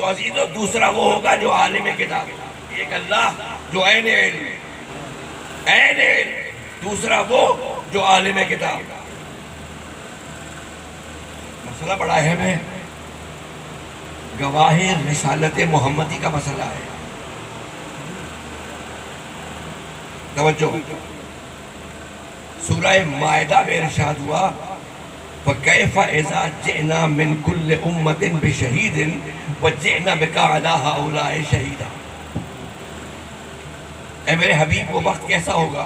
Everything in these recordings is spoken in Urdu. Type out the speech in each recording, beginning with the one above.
تو عزیزو دوسرا وہ ہوگا جو عالم کتاب، ایک اللہ جو عین علم، عین علم، دوسرا وہ جو عالم کتاب. مسئلہ بڑا اہم ہے، گواہ رسالت محمدی کا مسئلہ ہے. توجہ، سورہ مائدہ میں ارشاد ہوا فَكَيْفَ إِذَا جِئْنَا مِنْ كُلِّ أُمَّةٍ بِشَهِيدٍ وَجِئْنَا بِكَ عَلَىٰ هَؤُلَاءِ شَهِيدًا. اے میرے حبیب وہ وقت کیسا ہوگا،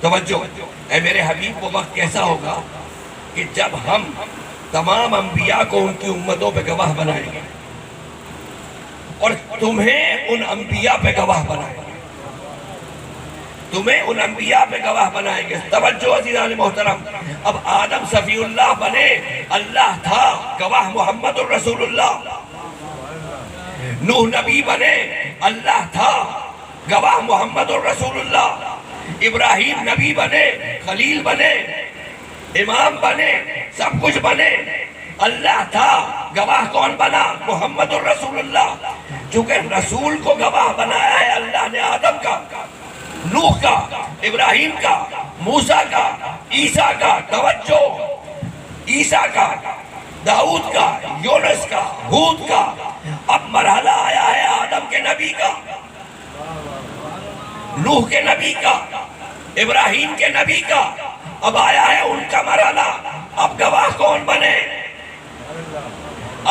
توجہ، اے میرے حبیب وہ وقت کیسا ہوگا کہ جب ہم تمام انبیاء کو ان کی امتوں پہ گواہ بنائیں گے اور تمہیں ان انبیاء پہ گواہ بنائیں گے، تمہیں ان انبیاء پہ گواہ بنائیں گے. توجہ عزیزان محترم، اب آدم صفی اللہ بنے، اللہ تھا، گواہ محمد الرسول اللہ. نوح نبی بنے، اللہ تھا، گواہ محمد الرسول اللہ. ابراہیم نبی بنے، خلیل بنے، امام بنے، سب کچھ بنے، اللہ تھا، گواہ کون بنا؟ محمد الرسول اللہ. چونکہ رسول کو گواہ بنایا ہے اللہ نے آدم کا، نوح کا، ابراہیم کا، موسیٰ کا، عیسیٰ کا، توجہ، عیسیٰ کا، داؤد کا، یونس کا، ہود کا. اب مرحلہ آیا ہے آدم کے نبی کا، نوح کے نبی کا، ابراہیم کے نبی کا. اب آیا ہے ان کا مرحلہ. اب گواہ کون بنے؟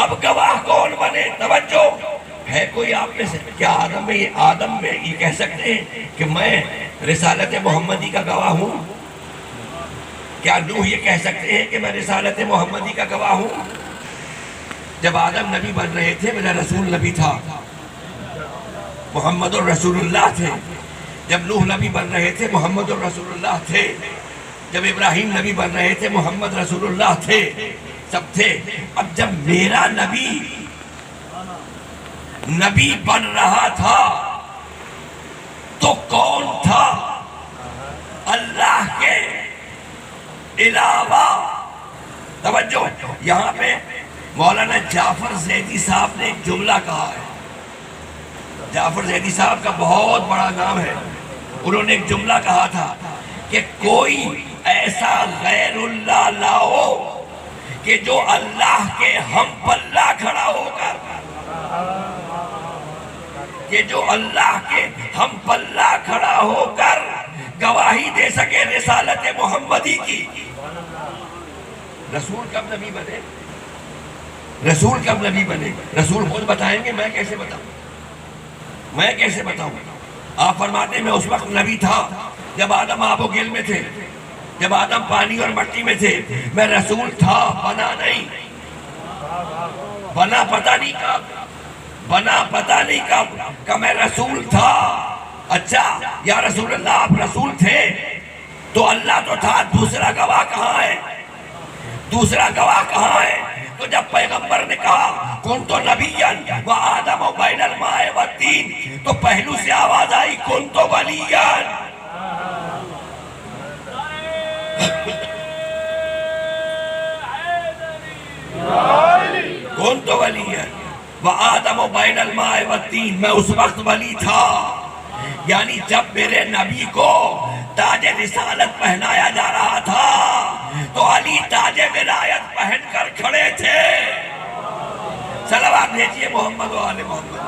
اب گواہ کون بنے؟ توجہ ہے. کوئی آپ میں سے کیا آدم میں یہ کہہ سکتے ہیں کہ میں رسالت محمدی کا گواہ ہوں؟ کیا نوح یہ کہہ سکتے ہیں کہ میں رسالت محمدی کا گواہ ہوں؟ جب آدم نبی بن رہے تھے میرا رسول نبی تھا، محمد الرسول اللہ تھے. جب نوح نبی بن رہے تھے محمد الرسول اللہ تھے. جب ابراہیم نبی بن رہے تھے محمد رسول اللہ تھے، سب تھے. اب جب میرا نبی بن رہا تھا تو کون تھا اللہ کے علاوہ؟ توجہ، یہاں پہ مولانا جعفر زیدی صاحب نے ایک جملہ کہا ہے. جعفر زیدی صاحب کا بہت بڑا نام ہے. انہوں نے ایک جملہ کہا تھا کہ کوئی ایسا غیر اللہ لاؤ کہ جو اللہ کے ہم پلہ کھڑا ہو کر، کہ جو اللہ کے ہم پلہ کھڑا ہو کر گواہی دے سکے رسالت محمدی کی. رسول کب نبی بنے؟ رسول کب نبی بنے؟ رسول خود بتائیں گے، میں کیسے بتاؤں؟ میں کیسے بتاؤں؟ آپ فرماتے ہیں میں اس وقت نبی تھا جب آدم آب و گل میں تھے، جب آدم پانی اور مٹی میں تھے. میں رسول تھا، بنا نہیں. بنا پتہ نہیں کب، بنا پتہ نہیں کب کہ میں رسول تھا. اچھا یا رسول اللہ آپ رسول تھے تو اللہ تو تھا، دوسرا گواہ کہاں ہے؟ دوسرا گواہ کہاں ہے؟ تو جب پیغمبر نے کہا کنتو نبیًا وآدم بین الماء والطین، تو پہلو سے آواز آئی کنتو ولیًا. کنتو ولیًا وآدم بین الماء والطین، میں اس وقت ولی تھا. یعنی جب میرے نبی کو تاج رسالت پہنایا جا رہا تھا تو علی تاج ولایت پہن کر کھڑے تھے. صلوات بھیجئے محمد و آل محمد.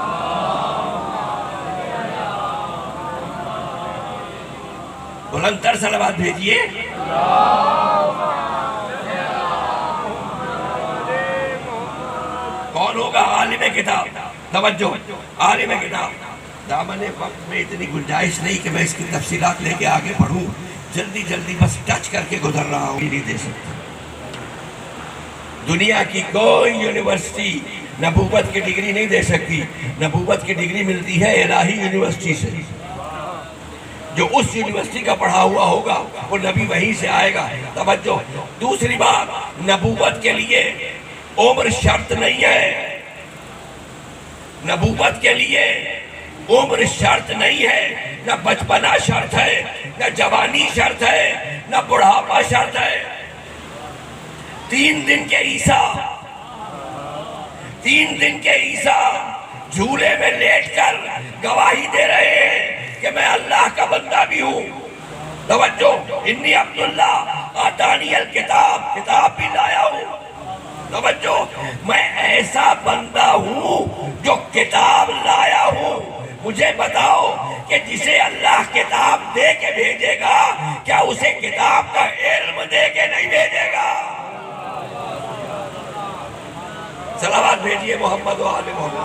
بلند تر صلوات بھیجئے. کون ہوگا؟ عالم کتاب. توجہ، عالم کتاب. دامن وقت میں اتنی گنجائش نہیں کہ میں اس کی تفصیلات لے کے آگے پڑھوں، جلدی جلدی بس ٹچ کر کے گزر رہا ہوں. نہیں دے سکتا. دنیا کی کوئی یونیورسٹی نبوت کی ڈگری نہیں دے سکتی. نبوت کی ڈگری ملتی ہے الہی یونیورسٹی سے. جو اس یونیورسٹی کا پڑھا ہوا ہوگا وہ نبی وہیں سے آئے گا. توجہ، دوسری بات، نبوت کے لیے عمر شرط نہیں ہے. نبوت کے لیے عمر شرط نہیں ہے، نہ بچپنا شرط ہے، نہ جوانی شرط ہے، نہ بڑھاپا شرط ہے. 3 دن کے عیسیٰ، 3 دن کے عیسیٰ جھولے میں لیٹ کر گواہی دے رہے ہیں کہ میں اللہ کا بندہ بھی ہوں. توجہ، انی عبداللہ آتانی الکتاب، کتاب بھی لایا ہوں. توجہ، میں ایسا بندہ ہوں جو کتاب لایا ہوں. مجھے بتاؤ کہ جسے اللہ کتاب دے کے بھیجے گا، کیا اسے کتاب کا علم دے کے نہیں بھیجے گا؟ صلوات بھیجئے محمد و آل محمد.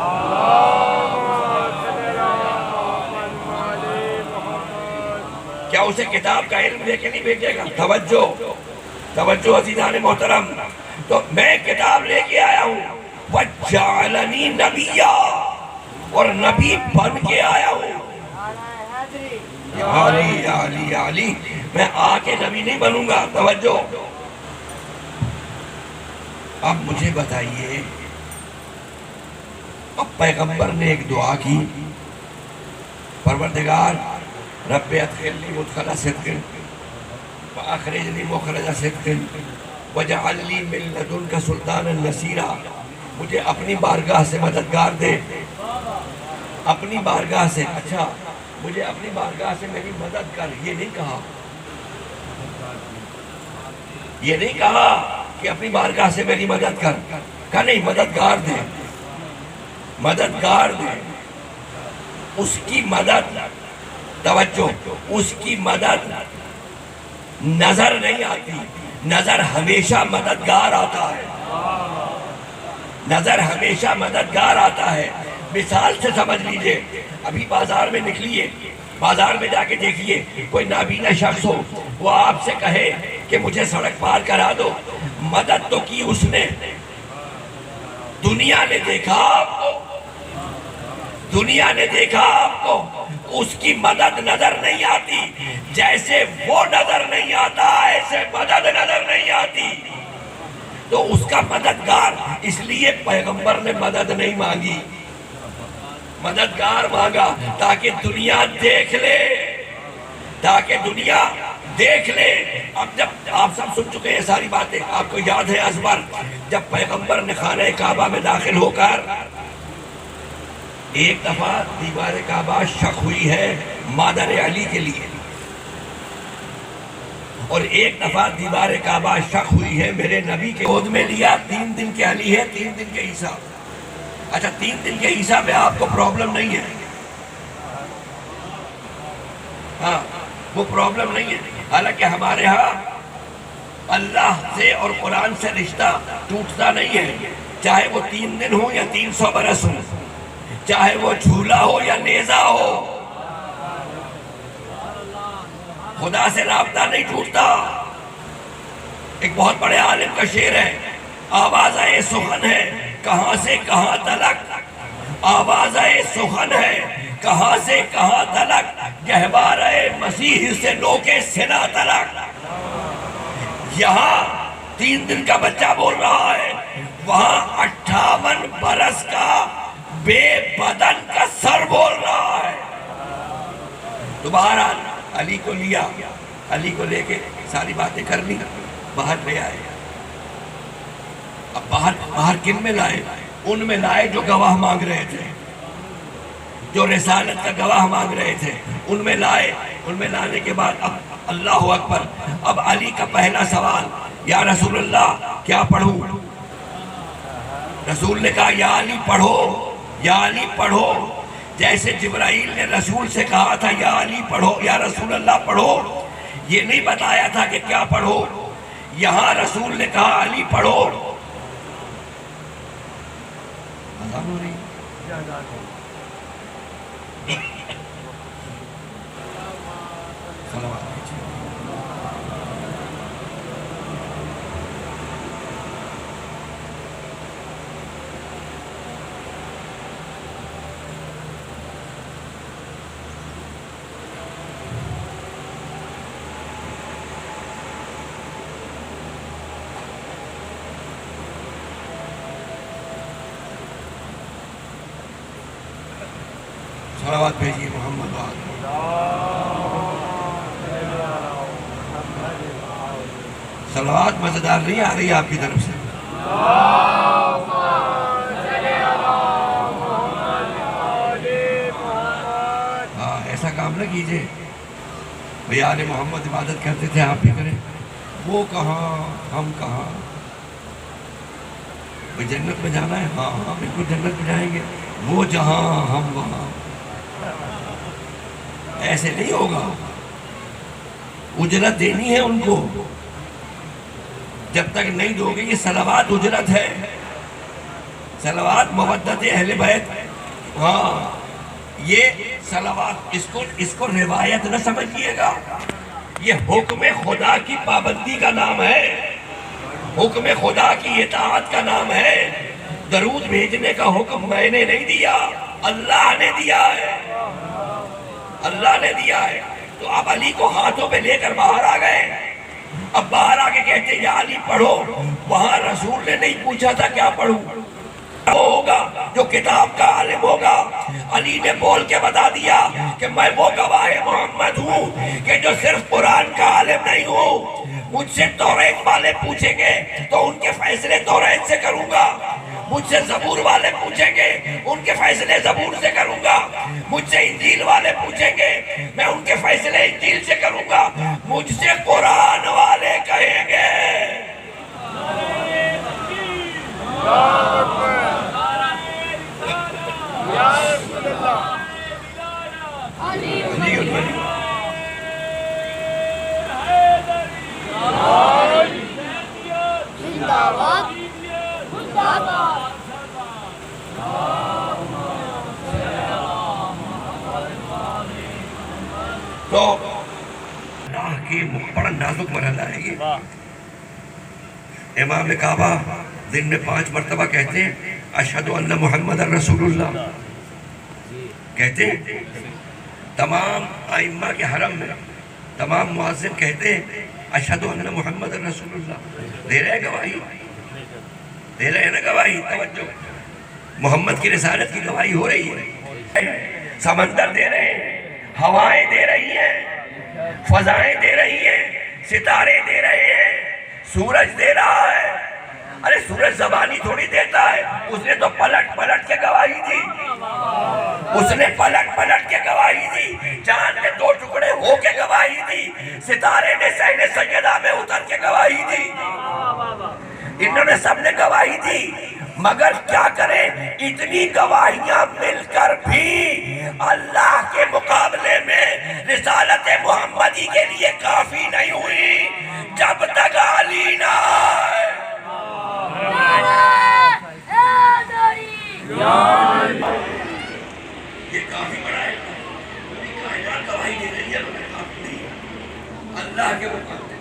کیا اسے کتاب کا علم دے کے نہیں بھیجے گا؟ توجہ، توجہ عزیزان محترم. تو میں کتاب لے کے آیا ہوں، وَجَعَلَنِي نَبِيًّا، اور نبی بن کے آیا ہوں. علی علی علی، میں آ کے نبی نہیں بنوں گا. توجہ، اب مجھے بتائیے، اب پیغمبر نے ایک دعا کی، پروردگار رب ادخلنی مدخل صدق واخرجنی مخرج صدق وجعل لی من لدنک سلطانا نصیرا. مجھے اپنی بارگاہ سے مددگار دے، اپنی بارگاہ سے. اچھا، مجھے اپنی بارگاہ سے میری مدد کر، یہ نہیں کہا، یہ نہیں کہا کہ اپنی بارگاہ سے میری مدد کر. کہا نہیں، مددگار دے، مددگار دے. اس کی مدد، توجہ، اس کی مدد نظر نہیں آتی، نظر ہمیشہ مددگار آتا ہے. نظر ہمیشہ مددگار آتا ہے. مثال سے سمجھ لیجئے، ابھی بازار میں نکلیے، بازار میں جا کے دیکھیے، کوئی نابینا شخص ہو، وہ آپ سے کہے کہ مجھے سڑک پار کرا دو. مدد تو کی اس نے، دنیا نے دیکھا آپ کو، دنیا نے دیکھا آپ کو. اس کی مدد نظر نہیں آتی. جیسے وہ نظر نہیں آتا، ایسے مدد نظر نہیں آتی. تو اس کا مددگار، اس لیے پیغمبر نے مدد نہیں مانگی، مددگار مانگا تاکہ دنیا دیکھ لے، تاکہ دنیا دیکھ لے. اب جب آپ سب سن چکے ہیں ساری باتیں، آپ کو یاد ہے ازبر، جب پیغمبر نے خانہ کعبہ میں داخل ہو کر ایک دفعہ دیوار کعبہ شق ہوئی ہے مادر علی کے لیے، اور ایک دفعہ دیوار کعبہ شق ہوئی ہے میرے نبی کے. گود میں لیا، 3 دن کے علی ہے، 3 دن کے عیسیٰ. اچھا، 3 دن کے عیسیٰ میں آپ کو پرابلم نہیں ہے، ہاں وہ پرابلم نہیں ہے. حالانکہ ہمارے ہاں اللہ سے اور قرآن سے رشتہ ٹوٹتا نہیں ہے، چاہے وہ 3 دن ہو یا 300 برس ہو، چاہے وہ جھولا ہو یا نیزہ ہو، خدا سے رابطہ نہیں ٹوٹتا. ایک بہت بڑے عالم کا شعر ہے، آوازۂ سخن ہے کہاں سے کہاں تلک، آوازۂ سخن ہے کہاں سے کہاں تلک، گہوارۂ مسیح سے لوکے سنا تلک. یہاں 3 دن کا بچہ بول رہا ہے، وہاں 58 برس کا بے بدن کا سر بول رہا ہے. تو بہرحال علی کو لیا، علی کو لے کے ساری باتیں کر لی، باہر لے آئے. اب باہر کن میں لائے؟ ان میں لائے جو گواہ مانگ رہے تھے، جو رسالت کا گواہ مانگ رہے تھے، ان میں لائے. ان میں لانے کے بعد اب اللہ اکبر، اب علی کا پہلا سوال، یا رسول اللہ کیا پڑھوں؟ رسول نے کہا یا علی پڑھو، یا علی پڑھو. جیسے جبرائیل نے رسول سے کہا تھا یا علی پڑھو، یا رسول اللہ پڑھو، یہ نہیں بتایا تھا کہ کیا پڑھو. یہاں رسول نے کہا علی پڑھو. صلوات بھیجیے محمد آل. صلوات مزیدار نہیں آ رہی آپ کی طرف سے. کام نہ کیجیے. بھئی آل محمد عبادت کرتے تھے، آپ بھی کریں. وہ کہاں ہم کہاں. بھئی جنت میں جانا ہے، ہاں ہاں بالکل جنت میں جائیں گے. وہ جہاں ہم وہاں. ایسے نہیں ہوگا. اجرت دینی ہے ان کو. جب تک نہیں دو گے، یہ صلوات اجرت ہے. صلوات مودت اہل بیت. ہاں یہ صلوات، اس کو روایت نہ سمجھیے گا. یہ حکم خدا کی پابندی کا نام ہے. حکم خدا کی اطاعت کا نام ہے. درود بھیجنے کا حکم میں نے نہیں دیا، اللہ نے دیا ہے. اللہ نے دیا ہے. تو اب علی کو ہاتھوں پہ لے کر باہر آ گئے. اب باہر آ کے کہتے یا علی پڑھو. وہاں رسول نے نہیں پوچھا تھا کیا پڑھوں. وہ ہوگا جو کتاب کا عالم ہوگا. علی نے بول کے بتا دیا کہ میں وہ گواہ محمد ہوں کہ جو صرف قرآن کا عالم نہیں ہوں. مجھ سے توریت والے پوچھیں گے تو ان کے فیصلے توریت سے کروں گا. مجھ سے زبور والے پوچھیں گے، ان کے فیصلے زبور سے کروں گا. مجھ سے انجیل والے پوچھیں گے، میں ان کے فیصلے انجیل سے کروں گا. مجھ سے قرآن والے کہیں گے. تو اللہ کی بڑا نازک مرحلہ ہے یہ. امام کعبہ دن میں 5 مرتبہ کہتے ہیں اشہد ان محمد رسول اللہ کہتے ہیں. تمام ائمہ کے حرم میں تمام مؤذن کہتے ہیں اشہد ان محمد رسول اللہ. دے رہے ہیں گواہی، دے رہے ہیں نا گواہی. توجہ، محمد کی رسالت کی گواہی ہو رہی ہے. سمندر دے رہے ہیں، ہوائیں دے رہی ہیں، فضائیں دے رہی ہیں، ستارے دے رہے ہیں، سورج دے رہا ہے. ارے سورج زبانی تھوڑی دیتا ہے. اس نے تو پلٹ پلٹ کے گواہی دی. اس نے پلٹ پلٹ کے گواہی دی. چاند نے 2 ٹکڑے ہو کے گواہی دی. ستارے نے سہن سیدہ میں اتر کے گواہی دی. انہوں نے سب نے گواہی دی. مگر کیا کریں، اتنی گواہیاں مل کر بھی اللہ کے مقابلے میں رسالت محمدی کے لیے کافی نہیں ہوئی جب تک علی نہ آئے. یہ کافی بڑا ہے. کائنات گواہی دے رہی ہے، کافی نہیں ہے اللہ کے مقابلے.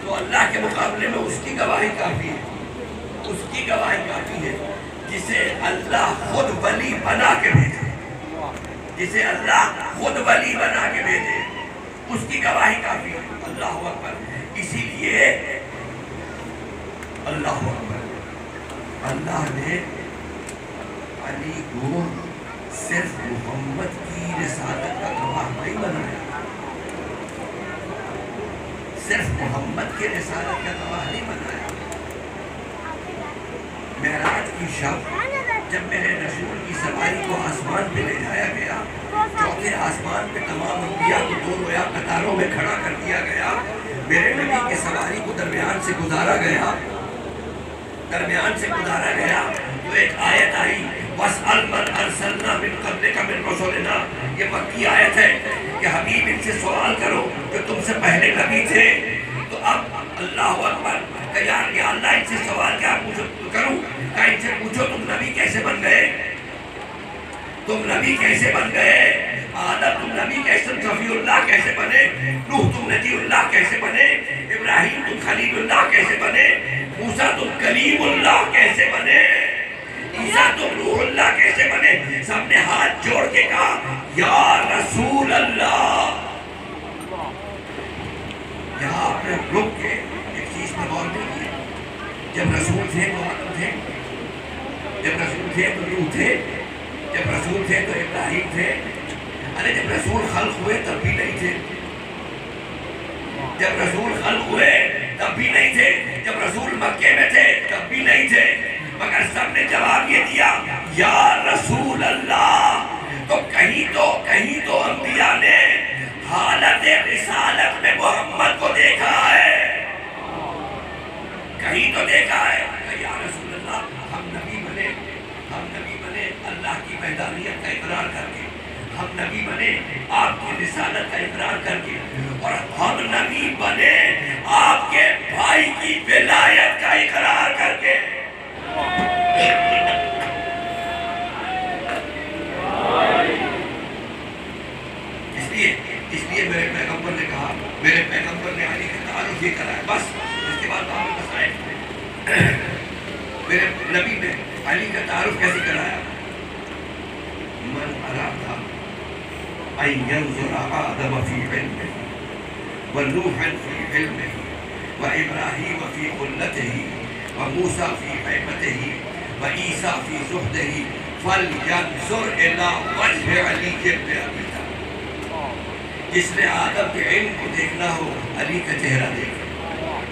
تو اللہ کے مقابلے میں اس کی گواہی کافی ہے. اس کی گواہی کافی ہے جسے اللہ خود ولی بنا کے بھیجے. جسے اللہ خود ولی بنا کے بھیجے اس کی گواہی کافی ہے. اللہ اکبر. اسی لیے اللہ اکبر، اللہ نے علی کو صرف محمد کی رسالت کا گواہ نہیں بنایا. صرف محمد کے رسالت کا گواہ نہیں بنایا. معراج کی شب جب میرے رسول کی سواری کو آسمان پہ لے جایا گیا، چوتھے آسمان پہ تمام انبیاء کو 2 رویا قطاروں میں کھڑا کر دیا گیا. میرے نبی کی سواری کو درمیان سے گزارا گیا. درمیان سے گزارا گیا تو ایک آیت آئی وَاسْأَلْ مَنْ أَرْسَلْنَا مِنْ قَبْلِكَ مِنْ رُسُلِنَا. یہ مکی آیت ہے کہ حبیب ان سے سوال کرو جو تم سے پہلے نبی تھے. تو اب اللہ اکبر کہ یا اللہ ان سے سوال کیا کروں، کہ ان سے پوچھو تم نبی کیسے بن گئے. تم نبی کیسے بن گئے. آدم تم نبی کیسے، صفی اللہ کیسے بنے، نوح تم نبی اللہ کیسے بنے، ابراہیم تم خلیل اللہ کیسے بنے، موسیٰ تم کلیم اللہ کیسے بنے، عیسیٰ تم روح اللہ کیسے بنے. سب نے ہاتھ جوڑ کے کہا یا رسول اللہ. یہاں آپ نے رک کے ایک چیز پر غور نہیں کیا. جب رسول تھے تو آدم تھے، جب رسول تھے تو نوح تھے، جب رسول تھے تو ابراہیم تھے. ارے جب رسول خلق ہوئے تب بھی نہیں تھے. جب رسول خلق ہوئے تب بھی نہیں تھے. جب رسول مکے میں تھے تب بھی نہیں تھے. مگر سب نے جواب یہ دیا یا رسول اللہ. تو کہیں تو انبیاء نے اللہ کی وحدانیت کا اقرار کر کے، ہم نبی بنے آپ کی رسالت کا اقرار کر کے، اور ہم نبی بنے آپ کے بھائی کی ولایت کا اقرار کر کے۔ اس لیے میرے پیغمبر نے کہا، میرے پیغمبر نے علی کا تعارف یہ کرا ہے، بس اس کے بعد آپ بتائیں میرے نبی نے علی کا تعارف کیسے کرایا؟ من اراد ان ينظر آدم في علمه ونوحا في علمه وابراہیم في خلته وموسیٰ في حیبته وعیسیٰ في زہده فلینظر الى وجه علی بن ابی طالب۔ جس نے آدم کے علم کو دیکھنا ہو علی کا چہرہ دیکھے،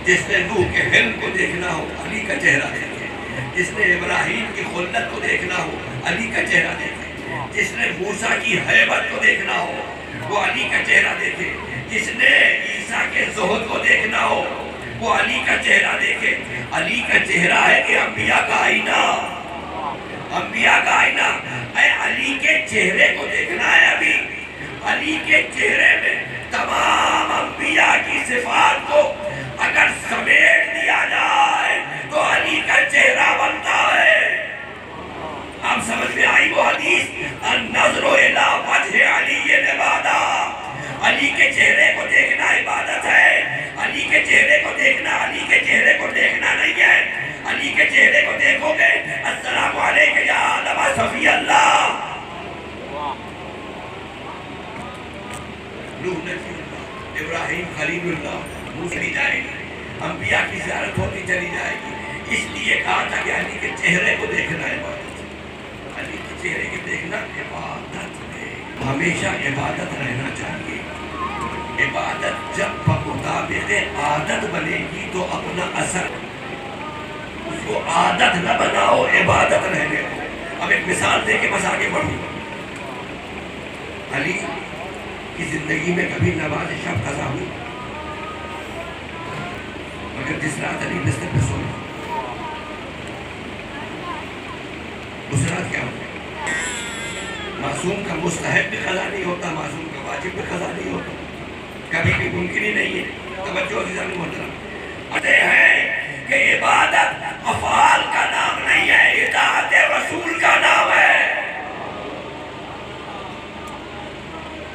جس نے نوح کے علم کو دیکھنا ہو علی کا چہرہ دیکھے، جس نے ابراہیم کی خلت کو دیکھنا ہو علی کا چہرہ دیکھے، جس نے موسیٰ کی حیبت کو دیکھنا ہو وہ علی کا چہرہ دیکھے، جس نے عیسیٰ کے زہد کو دیکھنا ہو وہ علی کا چہرہ دیکھے۔ علی کا چہرہ ہے کہ انبیاء کا آئینہ، انبیاء کا آئینہ۔ اے علی کے چہرے کو دیکھنا ہے ابھی، علی کے چہرے میں تمام انبیاء کی صفات کو اگر سمیٹ دیا جائے تو علی کا چہرہ بنتا ہے۔ آپ سمجھ میں آئی وہ حدیث، النظر الی وجہ علی عبادہ، علی کے چہرے کو دیکھنا عبادت ہے۔ علی کے چہرے کو دیکھنا، علی کے چہرے کو دیکھنا نہیں ہے۔ علی کے چہرے کو دیکھو گے السلام علیکم یا آدم صفی اللہ، نوح نبی اللہ، ابراہیم خلیل اللہ، موسیٰ چلی جائے گی، انبیاء کی زیارت ہوتی چلی جائے گی۔ اس لیے کہا تھا کہ علی کے چہرے کو دیکھنا عبادت، علی کے چہرے کو دیکھنا عبادت ہے۔ ہمیشہ عبادت رہنا چاہیے۔ عبادت جب بمطابق عادت بنے گی تو اپنا اثر، اس کو عادت نہ بناؤ، عبادت رہنے دو۔ اب ایک مثال دے کے بس آگے بڑھوں۔ علی کی زندگی میں کبھی نماز شب قضا ہوئی؟ مگر جس رات علی بستر پہ سونا اس رات کیا ہوتا؟ معصوم کا مستحب بھی قضا نہیں ہوتا، معصوم کا واجب بھی قضا نہیں ہوتا، کبھی بھی ممکن ہی نہیں ہے۔ توجہ عزیزان محترم، آتے ہیں کہ عبادت افعال کا نام نہیں ہے، اطاعت رسول کا نام ہے۔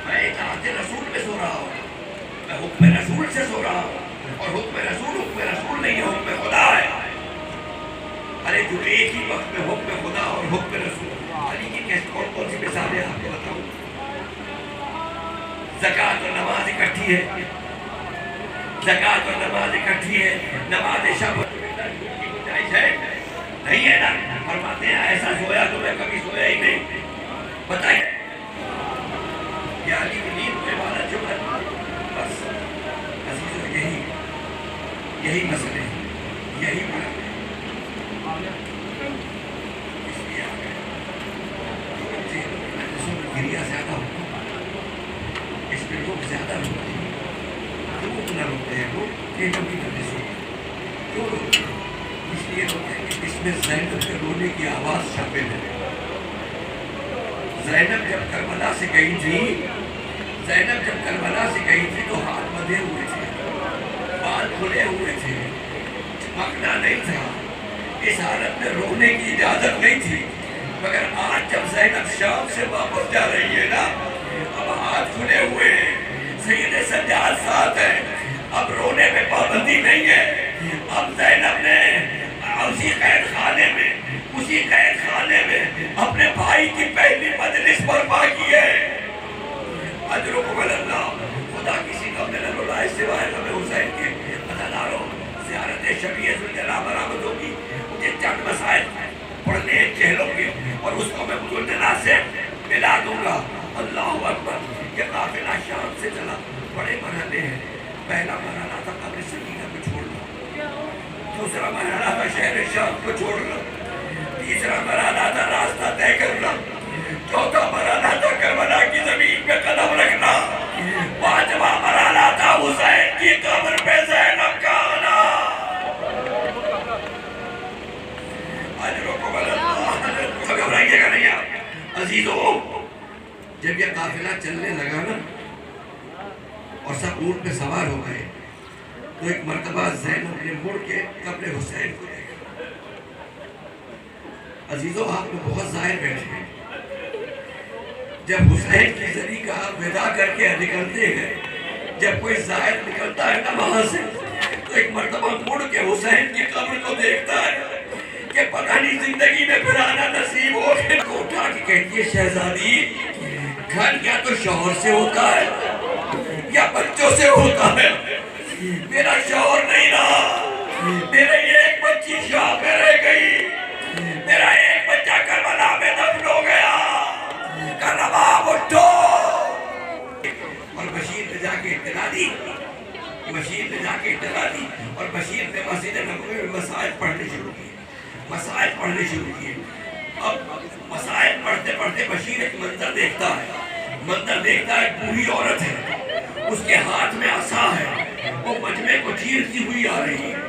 میں اطاعت رسول میں سو رہا ہوں، میں حکم رسول سے سو رہا ہوں، اور حکم رسول نہیں ہے، حکم خدا ہے۔ ارے جو ایک ہی وقت میں حکم خدا اور حکم رسول، علی کی کون سی مثالیں آپ کو بتاؤں؟ زکوٰۃ اور نماز اکٹھی ہے، زکوٰۃ اور نماز اکٹھی ہے، نماز شب کی گنجائش ہے نہیں ہے نا؟ فرماتے ہیں ایسا سویا تو میں کبھی سویا ہی نہیں۔ بتائیے یہ علی کی نیند کو عبادت جو ہے، بس عزیزو یہی مسئلے ہیں، یہی بات ہے۔ اس لیے آگے گریا زیادہ ہوتا، اس پہ لوگ زیادہ روتے ہیں، کیوں اتنا روتے ہیں لوگ؟ یہ کبھی کبھی سوتے کیوں روتے ہیں؟ اس لیے روتے ہیں کہ اس میں زینب کے رونے کی آواز شامل ہے۔ زینب جب کربلا سے گئی تھی، زینب جب کربلا سے گئی تھی تو ہاتھ بندھے ہوئے تھے، بال کھلے ہوئے تھے، چمکنا نہیں تھا، اس حالت میں رونے کی اجازت نہیں تھی۔ مگر آج جب زینب شام سے واپس جا رہی ہے نا، اب ہاتھ کھلے ہوئے ہیں، سید سجاد ساتھ ہے، اب رونے میں پابندی نہیں ہے۔ اب زینب نے اسی قید خانے میں اپنے بھائی کی پہلی مجلس برپا کی ہے۔ اجرکم اللہ، خدا کسی کو اپنے لائے سوائے غم حسین کے عزاداروں زیارت شفیع ذوالجلال برآمد ہوگی۔ مجھے چند مسائل پڑھنے چہلوں کے اور اس کو میں ذوالجلال سے ملا دوں گا۔ اللہ اکبر۔ یہ قافلہ شام سے چلا، بڑے مرحلے ہیں۔ پہلا مرحلہ تھا قبر سکینہ کو چھوڑنا، دوسرا مرحلہ تھا شہر شام کو چھوڑنا، تیسرا مرحلہ تھا راستہ طے کرنا، چوتھا مرحلہ تھا کربلا کی زمین پہ قدم رکھنا، پانچواں مرحلہ تھا حسین کی قبر پہ زینب کا آنا۔ اجرکم اللہ، گھبرائیے گا نہیں آپ۔ عزیزوں جب یہ قافلہ چلنے لگا نا اور سب اونٹ پہ سوار ہو گئے تو ایک مرتبہ زینب نے مڑ کے قبر حسین کو دیکھا. عزیزوں آپ کو بہت ظاہر بیٹھے ہیں. جب حسین کی زری کا ودا کر کے نکلتے ہیں, جب کوئی زائر نکلتا ہے نا وہاں سے تو ایک مرتبہ مڑ کے حسین کی قبر کو دیکھتا ہے کہ پتہ نہیں زندگی میں پھر آنا نصیب ہو کہ کو اٹھا کے کہتی ہے شہزادی گھر کیا تو شوہر سے ہوتا ہے یا بچوں سے ہوتا ہے. میرا شوہر نہیں رہا, میرے ایک بچی شاہ میں رہ گئی, میرا ایک بچہ کربلا میں دفن ہو گیا. کرباب اٹھو. اور بشیر نے جا کے اطلاع دی, بشیر نے جا کے اطلاع دی اور بشیر نے مسجد نبوی میں مسائل پڑھنے شروع کیے, مسائل پڑھنے شروع کیے. اب مسائل پڑھتے پڑھتے بشیر ایک منظر دیکھتا ہے, منظر دیکھتا ہے بوڑھی عورت ہے, اس کے ہاتھ میں عصا ہے, وہ مجمع کو چیرتی ہوئی آ رہی ہے,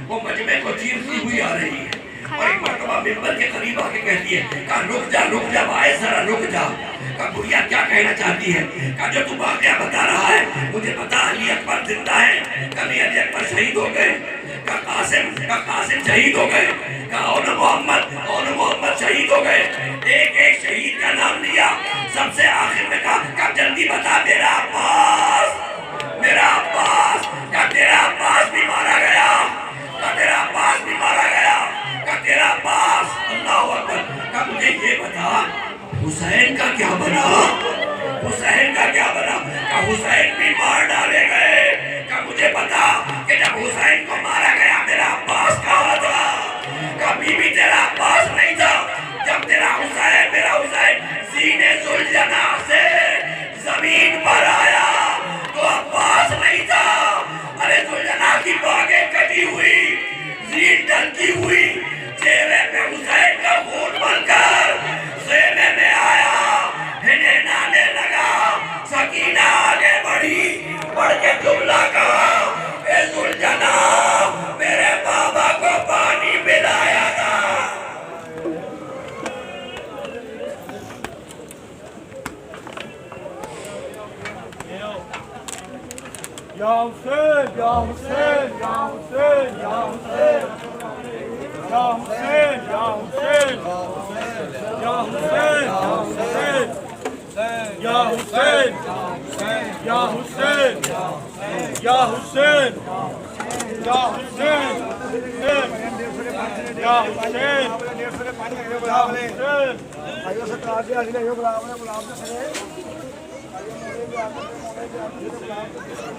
وہ مجمع کو چیرتی ہوئی آ رہی ہے. اور ایک مرتبہ منبر کے قریب آ کے کہتی ہے کہا رک جا بھائی ذرا رک جا. کہا بڑھیا کیا کہنا چاہتی ہے؟ کہا جو تم واقعہ بتا رہا ہے مجھے پتا علی اکبر زندہ ہے. کبھی علی اکبر شہید ہو گئے, کہا قاسم شہید ہو گئے, کہا اون محمد شہید ہو گئے. ایک ایک شہید کا نام لیا, سب سے آخر میں کہا جلدی بتا میرا عباس, میرا عباس. کہا تیرا عباس بھی مارا گیا, کہا تیرا عباس بھی مارا گیا, کہا تیرا عباس. اللہ اکبر. کہا مجھے یہ بتا حسین کا کیا بنا, حسین کا کیا بنا؟ کہا حسین بھی مار ڈالے گئے. کہا مجھے پتا کہ جب حسین کو مارا گیا میرا عباس کہاں تھا. کہا بی بی تیرا عباس نہیں تھا, جب تیرا حسین میرا حسین سینے ذوالجناح سے زمین پر آیا تو عباس نہیں تھا. ارے ذوالجناح کی باگیں کٹی ہوئی, زین ڈھلکی ہوئی, چہرے پہ حسین کا خون بن کر خیمے میں آیا, انہیں نانے لگا. سکینہ آگے بڑھی, بڑھ کے جملہ کہا اے ذوالجناح میرے بابا کو پانی پلایا تھا. یا حسین یا حسین یا حسین یا حسین یا حسین یا حسین یا حسین یا حسین یا حسین یا حسین یا حسین یا حسین